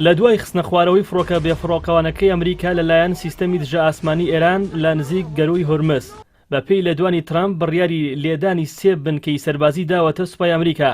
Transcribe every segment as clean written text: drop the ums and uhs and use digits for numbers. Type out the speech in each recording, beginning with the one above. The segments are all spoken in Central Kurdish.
لە دوای خستنە خوارەوەی فڕۆکە بێفڕۆکەوانەکەی ئەمریکا لەلایەن سیستەمی دژە ئاسمانی ئێران لە نزیک گەروی هورمز بە پێی لە دوانی ترامپ بڕیاری لێدانی 3 بنکەی سەربازی داوەتە سوپای ئەمریکا،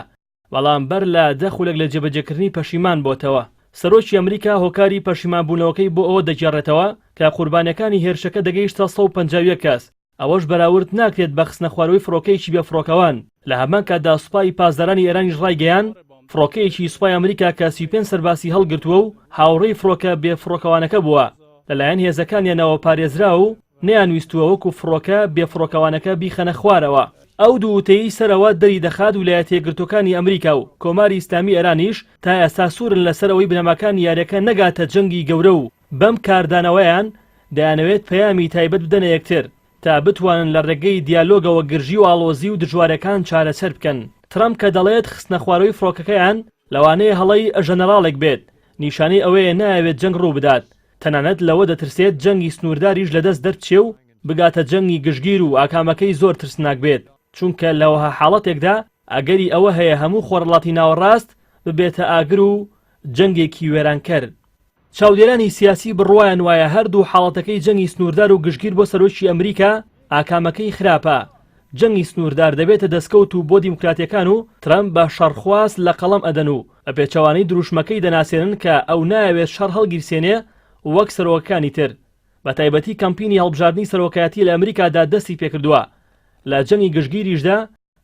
بەڵام بەر لە دەخولێک لە جێبەجێکردنی پەشیمان بۆتەوە. سەرۆکی ئەمریکا هۆکاری پەشیمانبوونەوەکەی بۆ ئەوە دەگێڕێتەوە کە قوربانیەکانی هێرشەکە دەگەیشتە 150 کەس. ئەوەش بەراورد ناکرێت بە خستنە خوارەوەی فڕۆکەیەکی بێفڕۆکەوان. لە هەمان کاتدا سوپای پاسدارانی ئێرانیش ڕایگەیان فڕۆکەیەکی سوپای ئەمریکا کە 35 سەرباسی هەڵگرتووە و هاوڕێی فڕۆکە بێفڕۆکەوانەکە بووە. لەلایەن هێزەکانیانەوە پارێزرا و نەیانویستووە وەکو فڕۆکە بێفڕۆکەوانەکە بیخەنە خوارەوە. ئەو دووتەی سەرەوە دەری دەخات ویلایەتە یەکگرتووەکانی ئەمریکا و کۆماری ئیسلامی ئێرانیش تا ئێستا سوورن لەسەرەوەی بنەماکان یاریەکە نەگاتە جەنگی گەورە و بەم کاردانەوەیان دەیانەوێت پەیامی تایبەت بدەنە یەکتر تا بتوانن لە ڕێگەی دیالۆگەوە گرژی و ئاڵۆزی و دژوارەکان چارەسەر بکەن. ترامپ کە دەڵێت خستنە خوارەوەی فڕۆکەکەیان لەوانەیە هەڵەی ژەنەراڵێک بێت، نیشانەی ئەوەیە نایەوێت جەنگ ڕوو بدات، تەنانەت لەوە دەترسێت جەنگی سنوورداریش لەدەست دەرچێ و بگاتە جەنگی گشتگیر و ئاکامەکەی زۆر ترسناک بێت، چونکە لەوەها حاڵەتێکدا ئەگەری ئەوە هەیە هەموو خۆرهەڵاتی ناوەڕاست ببێتە ئاگر و جەنگێکی وێرانکەر. چاودێرانی سیاسی بڕوایان وایە هەردوو حاڵەتەکەی جەنگی سنووردار و گشتگیر بۆ سەرۆکی ئەمریکا ئاکامەکەی خراپە. جەنگی سنووردار دەبێتە دەستکەوت و بۆ دیموکراتیەکان و ترامپ بە شەڕخواست لە قەڵەم ئەدەن و بە پێچەوانەی دروشمەکەی دەناسێنن کە ئەو نایەوێت شەڕ هەڵگیرسێنێ وەک سەرۆکەکانی تر. بە تایبەتی کەمپینی هەڵبژاردننی سەرۆکایەتی لە ئەمریکادا دەستی پێکردووە. لە جەنگی گشتگیریشدا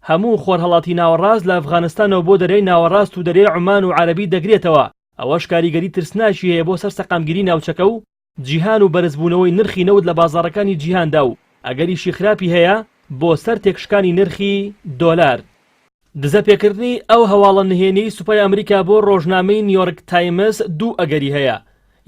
هەموو خۆرهەڵاتی ناوەڕاست لە ئەفغانستانەوە بۆ دەرەی ناوەڕاست و دەرەی عومان و عەرەبی دەگرێتەوە. ئەوەش کاریگەری ترسناکی هەیە بۆ سەر سەقامگیری ناوچەکە و جیهان و بەرزبوونەوەی نرخی نەوت لە بازاڕەکانی جیهاندا و ئەگەریشی خراپی هەیە بۆ سەر تێکشکانی نرخی دۆلار. دزە پێکردنی ئەو هەواڵە نهێنی سوپای ئەمریکا بۆ ڕۆژنامەی نیویۆرک تایمز دوو ئەگەری هەیە.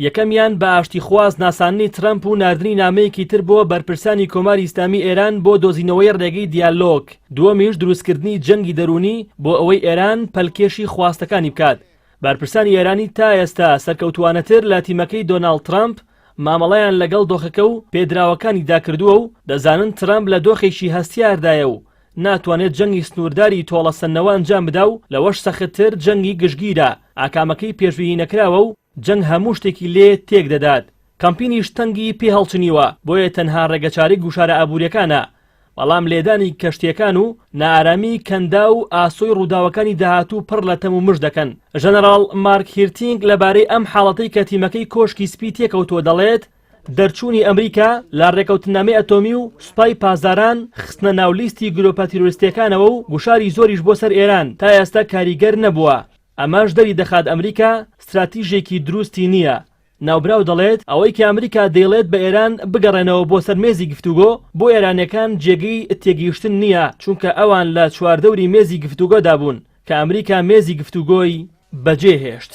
یەکەمیان بە ئاشتی خواز ناساننی ترامپ و ناردنی نامەیەکی تر بۆ بەرپرسانی کۆماری ئیسلامی ئێران بۆ دۆزینەوەی ڕێگەی دیالۆگ. دووەمیش دروستکردنی جەنگی دەرونی بۆ ئەوەی ئێران پەلکێشی خواستەکانی بکات. بەرپرسانی ئێرانی تا ئێستا سەرکەوتوانەتر لە تیمەکەی دۆناڵد ترامپ مامەڵەیان لەگەڵ دۆخەکە و پێدراوەکانی داکردووە و دەزانن ترامپ لە دۆخێکی هەستیاردایە و ناتوانێت جەنگی سنوورداری تۆڵەسەنەوە ئەنجام بدا و لەوەش سەختتر جەنگی گشتگیرە ئاکامەکەی پێشبینی نەکراوە و جەنگ هەموو شتێکی لێ تێک دەدات. کەمپینیش تەنگی پێ هەڵچنیوە بۆیە تەنها ڕێگەچاری گوشارە ئابوووریەکانە، بەڵام لێدانی کەشتیەکان و نائارامی کەندا و ئاسۆی ڕووداوەکانی داهاتوو پڕ لە تەم و مژ دەکەن. ژەنەراڵ مارک هیرتینگ لەبارەی ئەم حاڵەتەی کە تیمەکەی کۆشکی سپی تێکەوتووە دەڵێت دەرچوونی ئەمریکا لە ڕێکەوتنامەی ئەتۆمی و سوپای پاسداران خستنە ناولیستی گرۆپە تیرۆریستیەکانەوە و گوشاری زۆریش بۆ سەر ئێران تا ئێستا کاریگەر نەبووە. ئەماش دەری دەخات ئەمریکا ستراتیژێکی دروستی نییە. ناوبراو دەڵێت ئەوەی کە ئەمریکا دەیڵێت بە ئێران بگەڕێنەوە بۆ سەر مێزی گفتوگۆ بۆ ئێرانیەکان جێگەی تێگەیشتن نییە، چونکە ئەوان لە چواردەوری مێزی گفتوگۆدا بوون کە ئەمریکا مێزی گفتوگۆی بەجێهێشت.